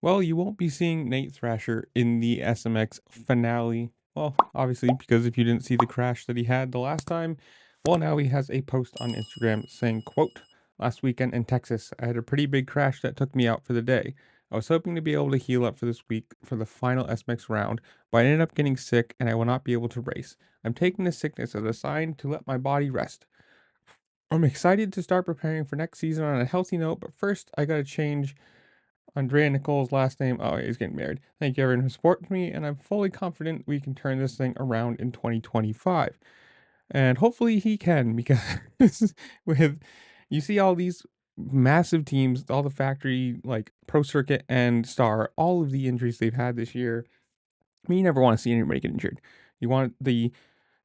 Well, you won't be seeing Nate Thrasher in the SMX finale. Well, obviously, because if you didn't see the crash that he had the last time, well, now he has a post on Instagram saying, quote, "Last weekend in Texas, I had a pretty big crash that took me out for the day. I was hoping to be able to heal up for this week for the final SMX round, but I ended up getting sick and I will not be able to race. I'm taking this sickness as a sign to let my body rest. I'm excited to start preparing for next season on a healthy note, but first I gotta change Andrea Nicole's last name. Oh, he's getting married. Thank you everyone who supports me, and I'm fully confident we can turn this thing around in 2025. And hopefully he can, because with you see all these massive teams, all the factory like Pro Circuit and Star, all of the injuries they've had this year. I mean, you never want to see anybody get injured. You want the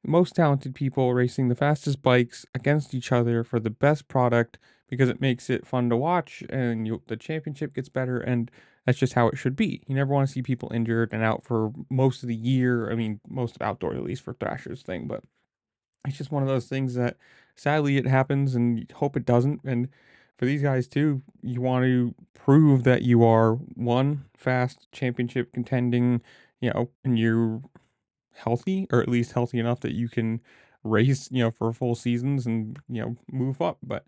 most talented people racing the fastest bikes against each other for the best product because it makes it fun to watch and the championship gets better, and that's just how it should be. You never want to see people injured and out for most of the year. I mean, most of outdoor at least for Thrasher's thing, but it's just one of those things that sadly it happens and you hope it doesn't. And for these guys too, you want to prove that you are one fast championship contending, and you're healthy, or at least healthy enough that you can race, for full seasons and, move up. But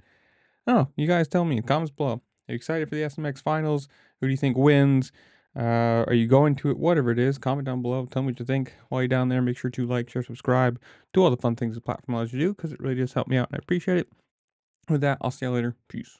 oh, you guys tell me in comments below. Are you excited for the SMX finals? Who do you think wins? Are you going to it? Whatever it is, comment down below. Tell me what you think. While you're down there, make sure to like, share, subscribe, do all the fun things the platform allows you to do because it really does help me out and I appreciate it. With that, I'll see you later. Peace.